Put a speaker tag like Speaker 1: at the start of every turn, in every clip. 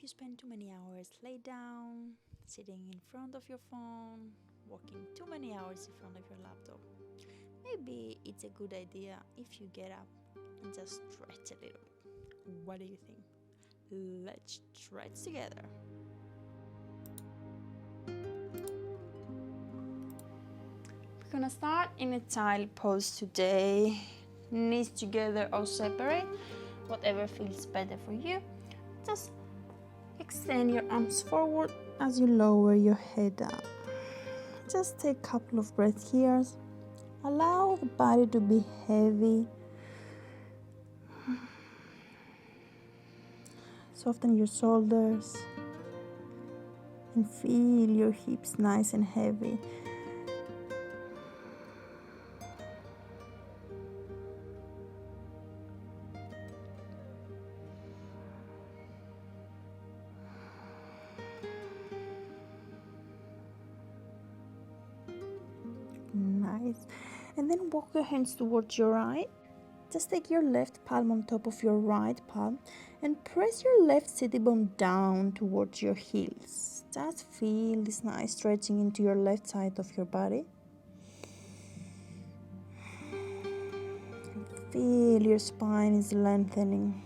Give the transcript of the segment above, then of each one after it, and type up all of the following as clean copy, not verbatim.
Speaker 1: If you spend too many hours laid down, sitting in front of your phone, working too many hours in front of your laptop, maybe it's a good idea if you get up and just stretch a little bit. What do you think? Let's stretch together. We're gonna start in a child pose today. Knees together or separate, whatever feels better for you. Just extend your arms forward as you lower your head down. Just take a couple of breaths here. Allow the body to be heavy. Soften your shoulders and feel your hips nice and heavy. Nice. And then walk your hands towards your right. Just take your left palm on top of your right palm and press your left sitting bone down towards your heels. Just feel this nice stretching into your left side of your body. Feel your spine is lengthening.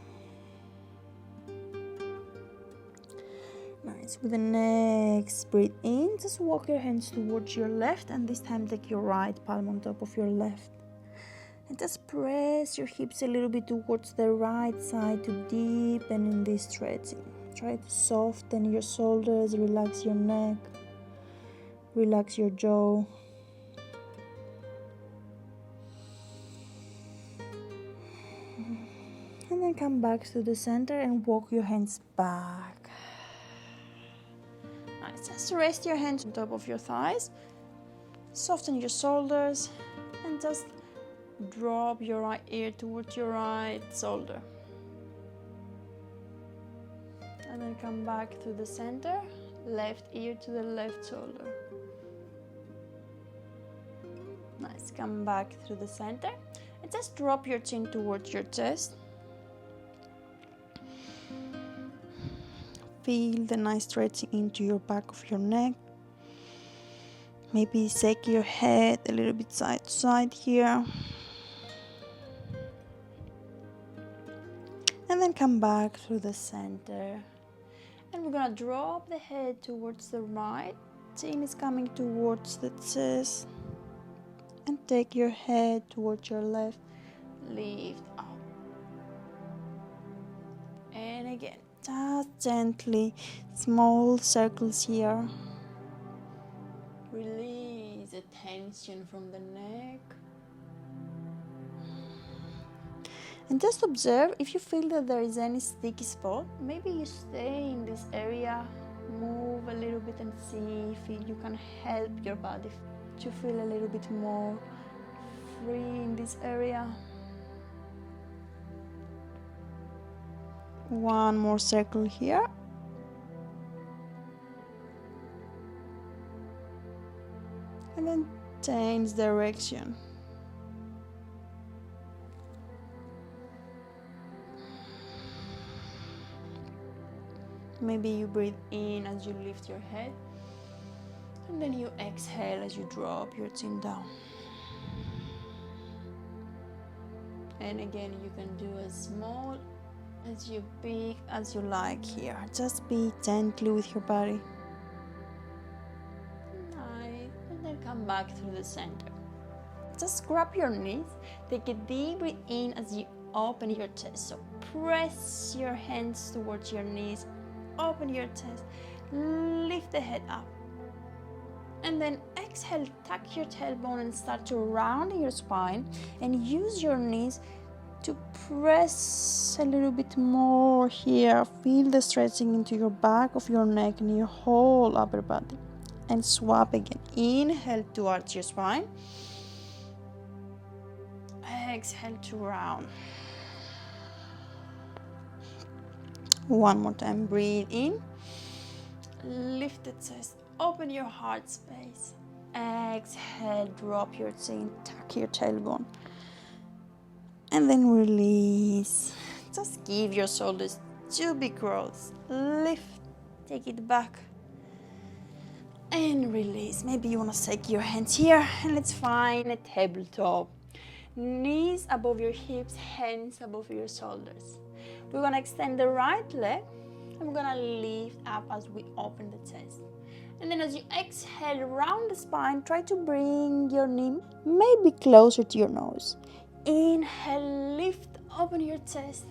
Speaker 1: Nice. With the next breathe in, just walk your hands towards your left and this time take your right palm on top of your left. And just press your hips a little bit towards the right side to deepen in this stretching. Try to soften your shoulders, relax your neck, relax your jaw. And then come back to the center and walk your hands back. Nice. Just rest your hands on top of your thighs. Soften your shoulders and just drop your right ear towards your right shoulder. And then come back to the center, left ear to the left shoulder. Nice, come back to the center and just drop your chin towards your chest. Feel the nice stretching into your back of your neck. Maybe shake your head a little bit side to side here. And then come back to the center. And we're gonna drop the head towards the right. Chin is coming towards the chest. And take your head towards your left. Lift up. And again, just gently, small circles here. Release the tension from the neck. And just observe if you feel that there is any sticky spot. Maybe you stay in this area, move a little bit and see if you can help your body to feel a little bit more free in this area. One more circle here. And then change direction. Maybe you breathe in as you lift your head, and then you exhale as you drop your chin down. And again, you can do as small, as big as you like here. Just be gently with your body. Nice. And then come back through the center. Just grab your knees. Take a deep breath in as you open your chest. So press your hands towards your knees. Open your chest, lift the head up, and then exhale, tuck your tailbone and start to round your spine and use your knees to press a little bit more here. Feel the stretching into your back of your neck and your whole upper body. And swap again. Inhale towards your spine. Exhale to round. One more time, breathe in, lift the chest, open your heart space. Exhale, drop your chin, tuck your tailbone. And then release. Just give your shoulders 2 big rolls. Lift, take it back, and release. Maybe you want to take your hands here, and let's find a tabletop. Knees above your hips, hands above your shoulders. We're going to extend the right leg, and we're going to lift up as we open the chest. And then as you exhale, round the spine, try to bring your knee maybe closer to your nose. Inhale, lift, open your chest.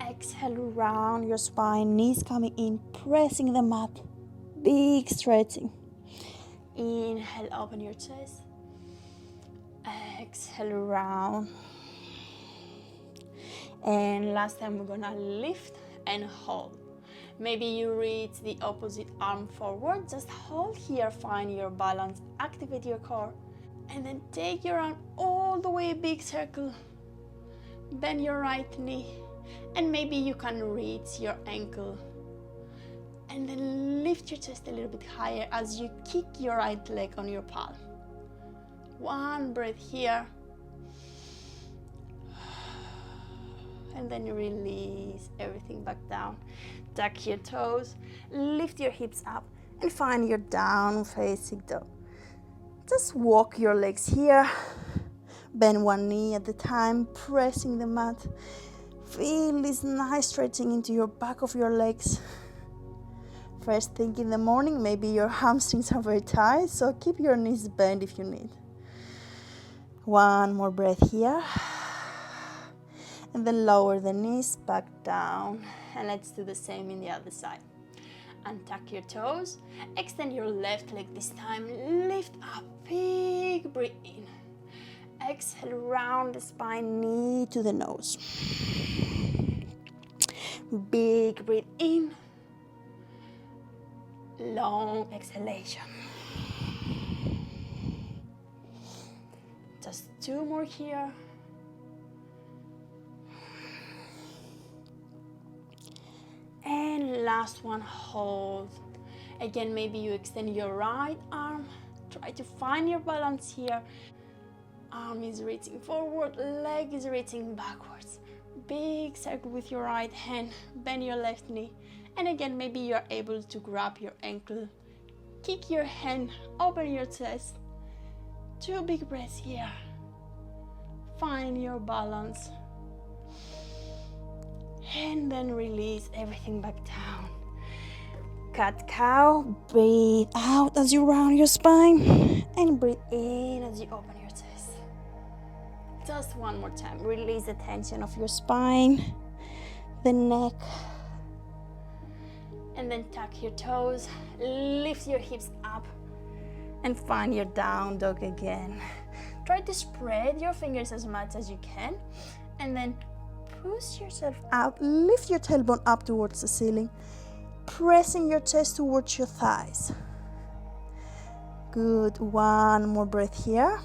Speaker 1: Exhale, round your spine, knees coming in, pressing the mat. Big stretching. Inhale, open your chest. Exhale, round. And last time we're gonna lift and hold. Maybe you reach the opposite arm forward. Just hold here, find your balance, activate your core. And then take your arm all the way, big circle. Bend your right knee. And maybe you can reach your ankle. And then lift your chest a little bit higher as you kick your right leg on your palm. One breath here. And then release everything back down. Tuck your toes, lift your hips up, and find your down facing dog. Just walk your legs here. Bend one knee at a time, pressing the mat. Feel this nice stretching into your back of your legs. First thing in the morning, maybe your hamstrings are very tight, so keep your knees bent if you need. One more breath here. And then lower the knees back down. And let's do the same in the other side. Untuck your toes. Extend your left leg this time. Lift up. Big breath in. Exhale, round the spine, knee to the nose. Big breath in. Long exhalation. Just 2 more here. And last one, hold. Again, maybe you extend your right arm. Try to find your balance here. Arm is reaching forward, leg is reaching backwards. Big circle with your right hand. Bend your left knee. And again, maybe you're able to grab your ankle. Kick your hand, open your chest. 2 big breaths here. Find your balance. And then release everything back down. Cat cow, breathe out as you round your spine. And breathe in as you open your chest. Just one more time. Release the tension of your spine, the neck. And then tuck your toes, lift your hips up, and find your down dog again. Try to spread your fingers as much as you can, and then push yourself out. Lift your tailbone up towards the ceiling, pressing your chest towards your thighs. Good. One more breath here.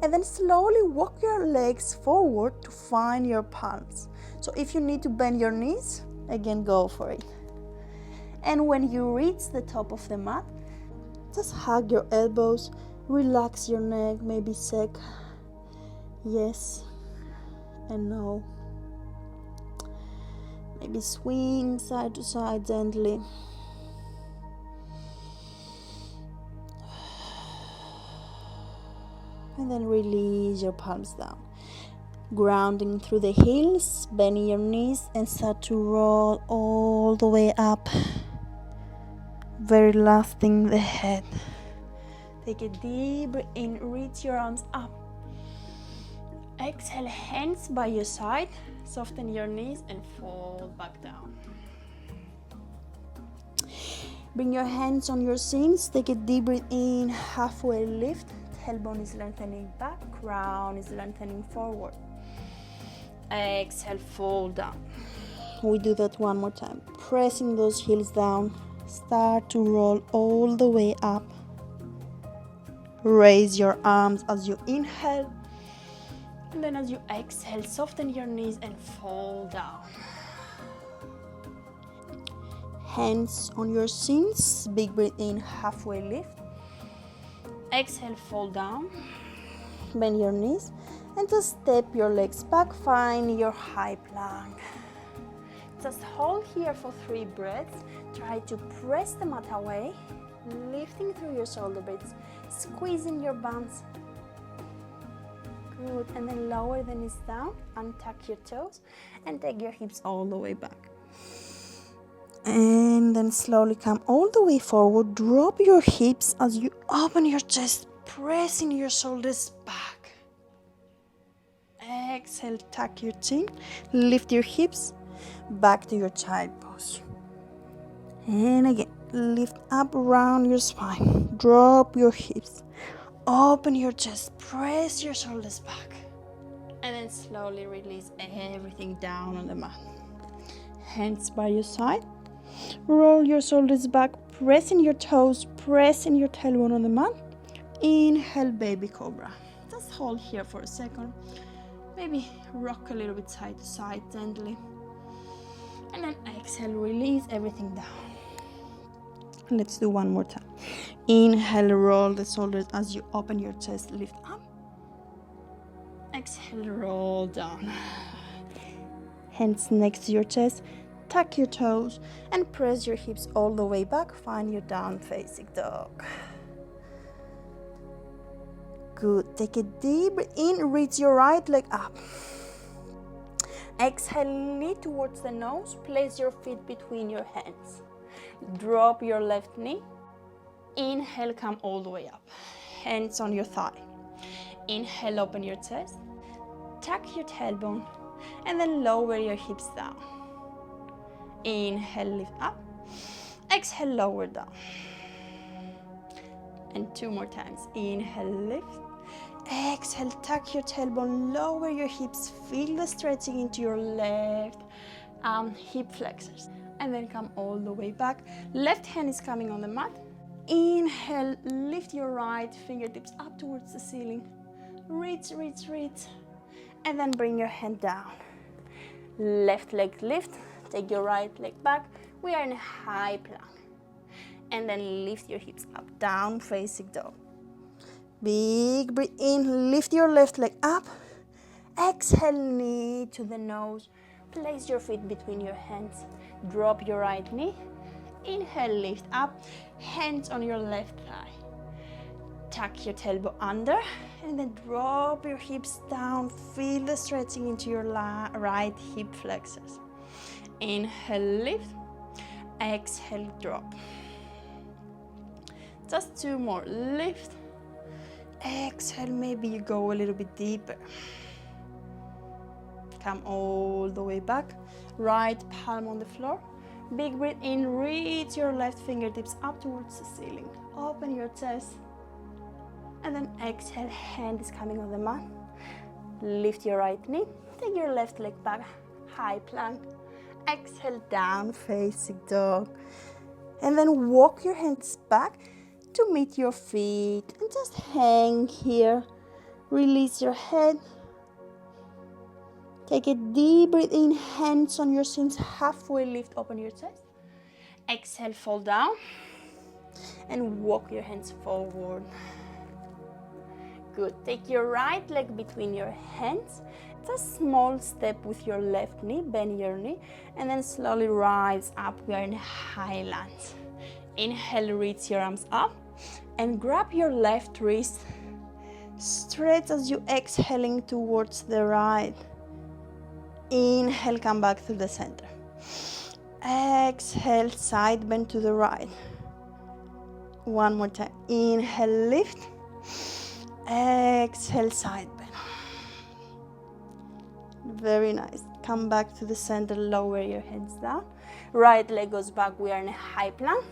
Speaker 1: And then slowly walk your legs forward to find your palms. So if you need to bend your knees, again, go for it. And when you reach the top of the mat, just hug your elbows, relax your neck, maybe say yes and no. Maybe swing side to side gently. And then release your palms down. Grounding through the heels, bending your knees and start to roll all the way up. Very last thing, the head. Take a deep breath in, reach your arms up. Exhale, hands by your side, soften your knees and fold back down. Bring your hands on your shins, take a deep breath in, halfway lift. Tailbone is lengthening back, crown is lengthening forward. Exhale, fold down. We do that one more time. Pressing those heels down. Start to roll all the way up. Raise your arms as you inhale. And then as you exhale, soften your knees and fold down. Hands on your shins. Big breath in, halfway lift. Exhale, fold down. Bend your knees. And just step your legs back, find your high plank. Just hold here for 3 breaths. Try to press the mat away, lifting through your shoulder blades, squeezing your buns. Good, and then lower the knees down, untuck your toes, and take your hips all the way back. And then slowly come all the way forward, drop your hips as you open your chest, pressing your shoulders back. Exhale, tuck your chin, lift your hips, back to your child pose. And again, lift up around your spine, drop your hips, open your chest, press your shoulders back. And then slowly release everything down on the mat. Hands by your side, roll your shoulders back, pressing your toes, pressing your tailbone on the mat. Inhale, baby cobra. Just hold here for a second. Maybe rock a little bit side to side gently. And then exhale, release everything down. Let's do one more time. Inhale, roll the shoulders as you open your chest, lift up. Exhale, roll down. Hands next to your chest, tuck your toes and press your hips all the way back. Find your down facing dog. Good. Take a deep breath in, reach your right leg up. Exhale, knee towards the nose, place your feet between your hands. Drop your left knee. Inhale, come all the way up. Hands on your thigh. Inhale, open your chest. Tuck your tailbone and then lower your hips down. Inhale, lift up. Exhale, lower down. And 2 more times. Inhale, lift. Exhale, tuck your tailbone, lower your hips, feel the stretching into your left hip flexors. And then come all the way back. Left hand is coming on the mat. Inhale, lift your right fingertips up towards the ceiling. Reach, reach, reach. And then bring your hand down. Left leg lift, take your right leg back. We are in a high plank. And then lift your hips up, down facing dog. Big breath in, lift your left leg up. Exhale, knee to the nose. Place your feet between your hands. Drop your right knee. Inhale, lift up. Hands on your left thigh. Tuck your tailbone under and then drop your hips down. Feel the stretching into your right hip flexors. Inhale, lift. Exhale, drop. Just 2 more. Lift. Exhale, maybe you go a little bit deeper. Come all the way back. Right palm on the floor. Big breath in, reach your left fingertips up towards the ceiling. Open your chest. And then exhale, hand is coming on the mat. Lift your right knee. Take your left leg back. High plank. Exhale, down facing dog. And then walk your hands back to meet your feet. And just hang here. Release your head. Take a deep breath in, hands on your shins, halfway lift, open your chest. Exhale, fall down. And walk your hands forward. Good. Take your right leg between your hands. Just a small step with your left knee, bend your knee, and then slowly rise up. We are in high lunge. Inhale, reach your arms up, and grab your left wrist. Stretch as you exhaling towards the right. Inhale, come back to the center. Exhale, side bend to the right. One more time. Inhale, lift. Exhale, side bend. Very nice. Come back to the center, lower your hands down. Right leg goes back, we are in a high plank.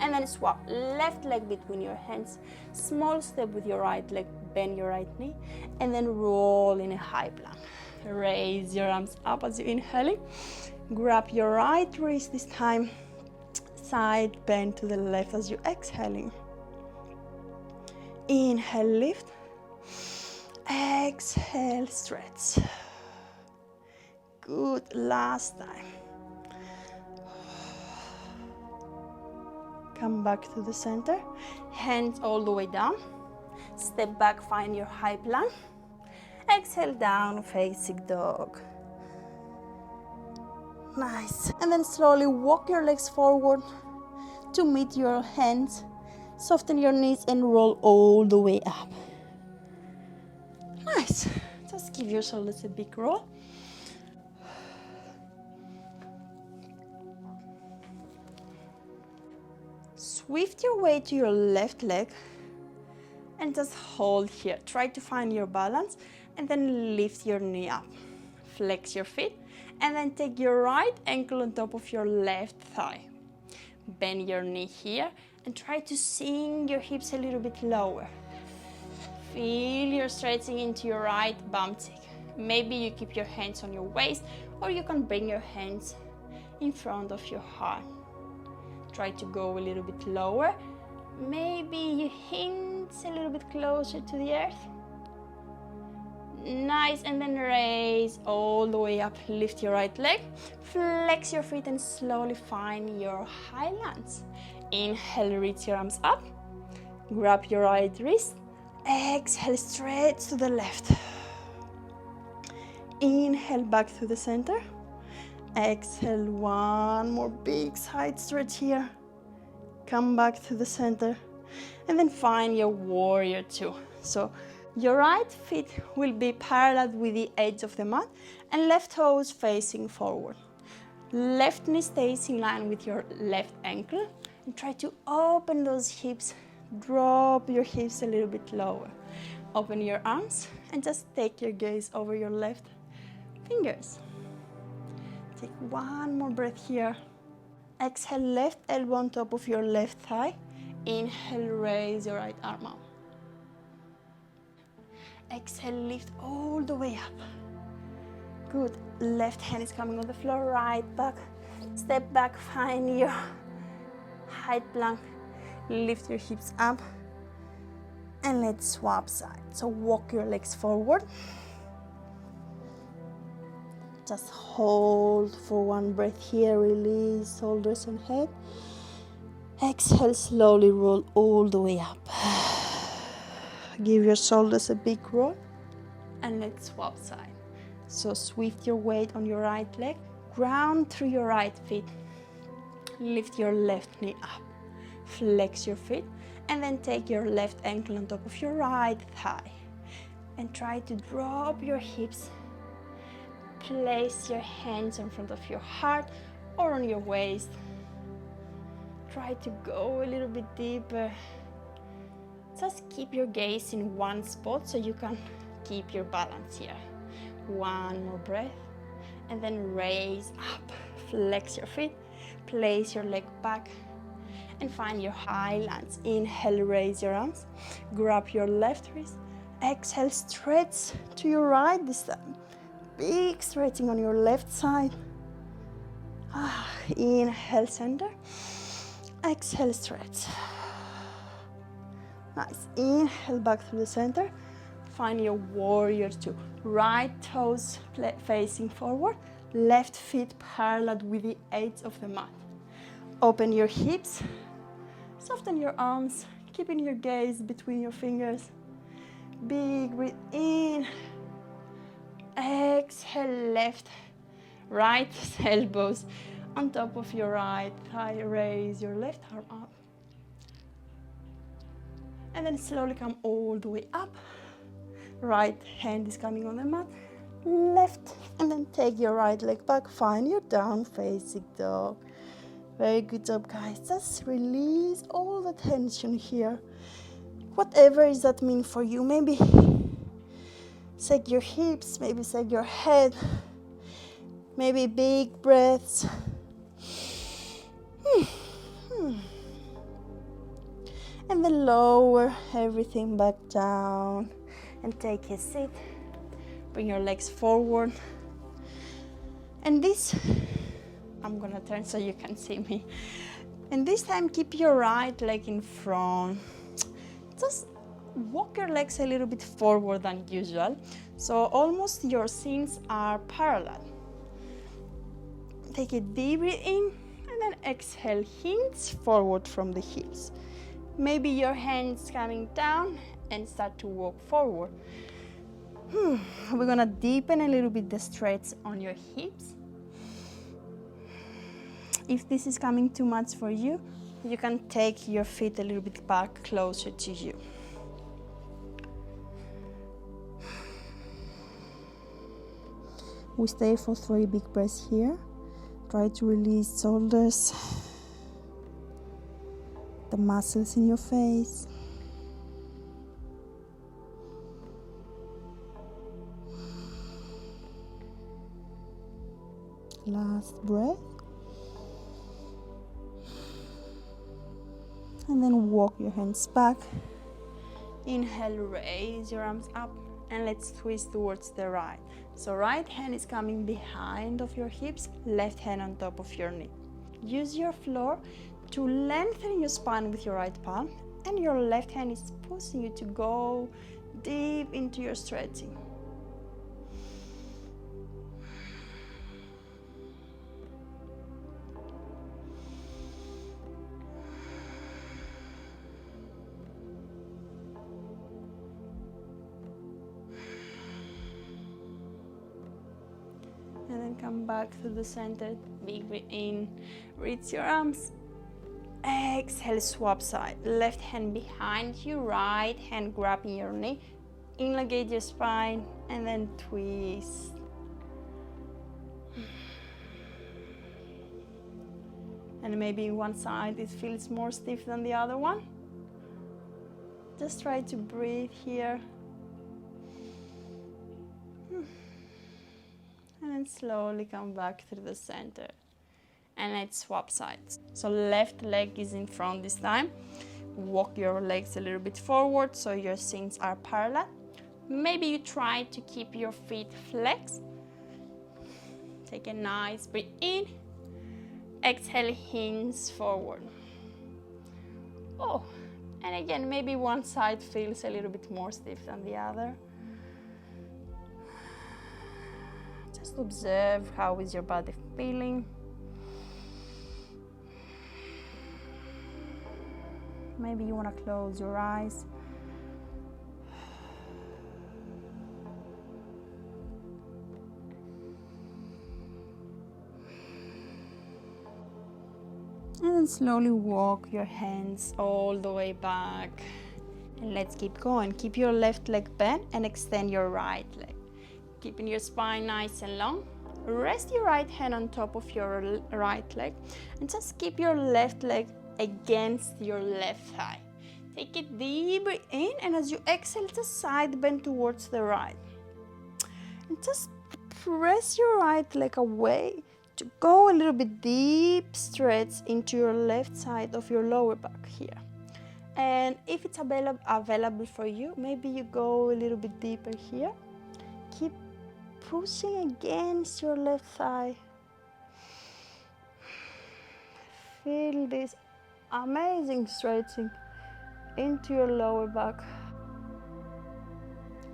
Speaker 1: And then swap, left leg between your hands. Small step with your right leg, bend your right knee. And then roll in a high plank. Raise your arms up as you inhaling. Grab your right wrist this time. Side bend to the left as you exhaling. Inhale, lift. Exhale, stretch. Good, last time. Come back to the center. Hands all the way down. Step back, find your high plank. Exhale, down facing dog. Nice. And then slowly walk your legs forward to meet your hands. Soften your knees and roll all the way up. Nice. Just give your shoulders a big roll. Swift your way to your left leg and just hold here. Try to find your balance and then lift your knee up. Flex your feet and then take your right ankle on top of your left thigh. Bend your knee here and try to sink your hips a little bit lower. Feel your stretching into your right bum cheek. Maybe you keep your hands on your waist or you can bring your hands in front of your heart. Try to go a little bit lower. Maybe you hinge a little bit closer to the earth. Nice, and then raise all the way up. Lift your right leg, flex your feet and slowly find your high lunge. Inhale, reach your arms up. Grab your right wrist. Exhale, stretch to the left. Inhale, back to the center. Exhale, one more big side stretch here. Come back to the center. And then find your warrior two. So your right feet will be parallel with the edge of the mat and left toes facing forward. Left knee stays in line with your left ankle and try to open those hips. Drop your hips a little bit lower. Open your arms and just take your gaze over your left fingers. Take one more breath here. Exhale, left elbow on top of your left thigh. Inhale, raise your right arm up. Exhale, lift all the way up. Good. Left hand is coming on the floor, right back. Step back, find your high plank. Lift your hips up. And let's swap sides. So walk your legs forward. Just hold for one breath here. Release shoulders and head. Exhale, slowly roll all the way up. Give your shoulders a big roll. And let's swap side. So swift your weight on your right leg. Ground through your right feet. Lift your left knee up. Flex your feet. And then take your left ankle on top of your right thigh. And try to drop your hips. Place your hands in front of your heart or on your waist. Try to go a little bit deeper. Just keep your gaze in one spot so you can keep your balance here. One more breath and then raise up. Flex your feet, place your leg back and find your high lunge. Inhale, raise your arms, grab your left wrist. Exhale, stretch to your right this time. Big stretching on your left side. Inhale, center. Exhale, stretch. Nice. Inhale, back to the center. Find your warrior two. Right toes facing forward. Left feet parallel with the edge of the mat. Open your hips. Soften your arms. Keeping your gaze between your fingers. Big breath in. Exhale, left, right elbows on top of your right thigh. Raise your left arm up. And then slowly come all the way up. Right hand is coming on the mat. Left, and then take your right leg back. Find your down facing dog. Very good job, guys. Just release all the tension here. Whatever does that mean for you? Maybe shake your hips, maybe shake your head, maybe big breaths. And then lower everything back down and take a seat. Bring your legs forward. And this, I'm gonna turn so you can see me. And this time keep your right leg in front. Just walk your legs a little bit forward than usual, so almost your shins are parallel. Take a deep breath in and then exhale, hinge forward from the heels. Maybe your hands coming down and start to walk forward. We're gonna deepen a little bit the stretch on your hips. If this is coming too much for you, you can take your feet a little bit back closer to you. We stay for 3 big breaths here. Try to release shoulders, the muscles in your face. Last breath. And then walk your hands back. Inhale, raise your arms up, and let's twist towards the right. So right hand is coming behind of your hips, left hand on top of your knee. Use your floor to lengthen your spine with your right palm, and your left hand is pushing you to go deep into your stretching. And then come back to the center. Big breath in, reach your arms. Exhale, swap side. Left hand behind you, right hand grabbing your knee. Elongate your spine and then twist. And maybe one side it feels more stiff than the other one. Just try to breathe here. And then slowly come back to the center. And let's swap sides. So left leg is in front this time. Walk your legs a little bit forward so your shins are parallel. Maybe you try to keep your feet flexed. Take a nice breath in. Exhale, hinge forward. Oh, and again, maybe one side feels a little bit more stiff than the other. Just observe how is your body feeling. Maybe you want to close your eyes. And then slowly walk your hands all the way back. And let's keep going. Keep your left leg bent and extend your right leg. Keeping your spine nice and long. Rest your right hand on top of your right leg and just keep your left leg against your left thigh. Take it deep in, and as you exhale, just side bend towards the right. And just press your right leg away to go a little bit deep stretch into your left side of your lower back here. And if it's available for you, maybe you go a little bit deeper here. Keep pushing against your left thigh. Feel this amazing stretching into your lower back.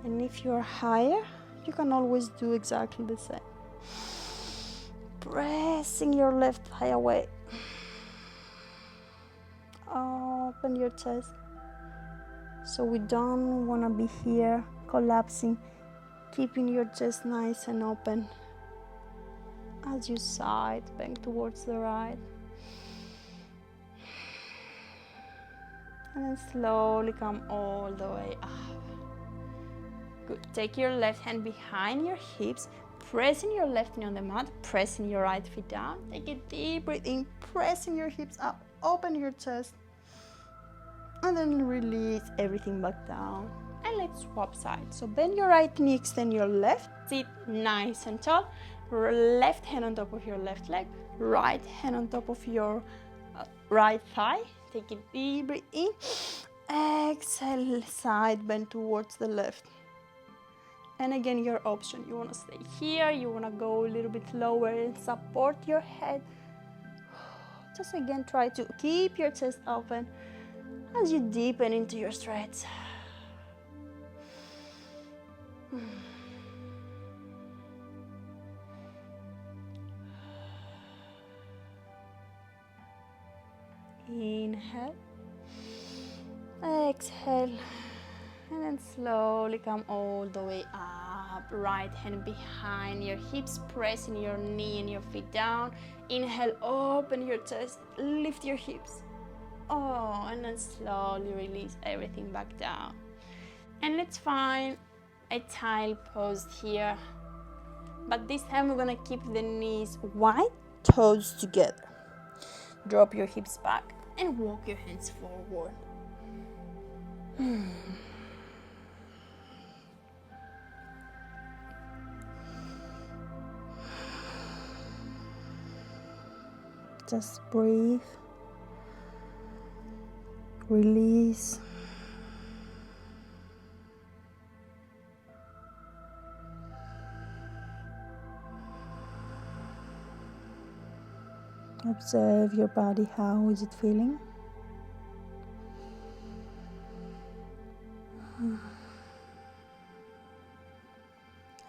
Speaker 1: And if you're higher, you can always do exactly the same. Pressing your left thigh away. Open your chest. So we don't want to be here collapsing. Keeping your chest nice and open as you side bend towards the right. And then slowly come all the way up. Good. Take your left hand behind your hips, pressing your left knee on the mat, pressing your right foot down. Take a deep breath in, pressing your hips up, open your chest, and then release everything back down. And let's swap sides. So bend your right knee, extend your left, sit nice and tall. Left hand on top of your left leg, right hand on top of your right thigh. Take a deep breath in. Exhale, side bend towards the left. And again, your option. You want to stay here, you want to go a little bit lower and support your head. Just again, try to keep your chest open as you deepen into your stretch. Inhale, exhale, and then slowly come all the way up. right hand behind your hips, pressing your knee and your feet down. Inhale, open your chest, lift your hips. Oh, and then slowly release everything back down. And let's find a child pose here. But this time we're gonna keep the knees wide, toes together. Drop your hips back and walk your hands forward. Just breathe, release. Observe your body, how is it feeling?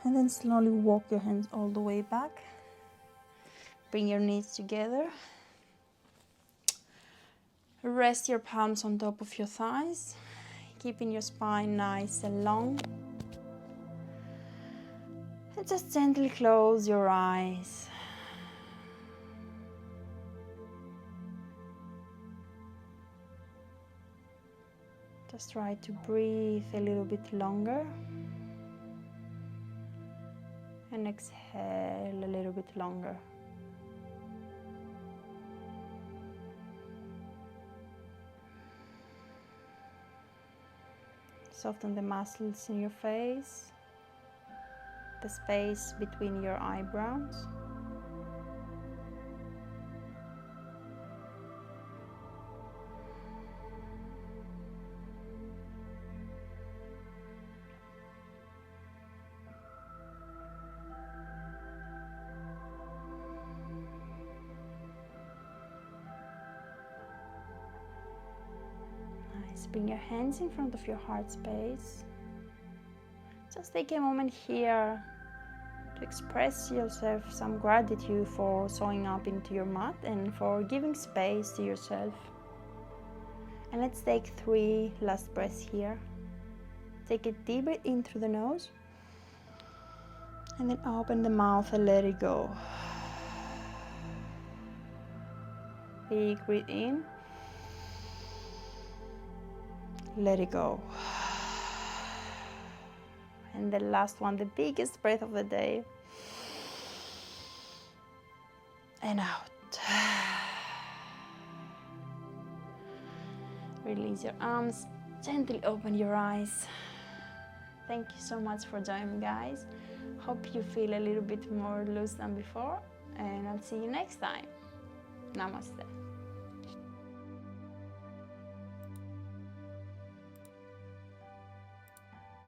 Speaker 1: And then slowly walk your hands all the way back. Bring your knees together. Rest your palms on top of your thighs, keeping your spine nice and long. And just gently close your eyes. Just try to breathe a little bit longer. And exhale a little bit longer. Soften the muscles in your face, the space between your eyebrows. Bring your hands in front of your heart space. Just take a moment here to express yourself some gratitude for showing up into your mat and for giving space to yourself. And let's take 3 last breaths here. Take a deep breath in through the nose and then open the mouth and let it go. Big breath in. Let it go. And the last one, the biggest breath of the day. And out. Release your arms. Gently open your eyes. Thank you so much for joining, guys. Hope you feel a little bit more loose than before. And I'll see you next time. Namaste.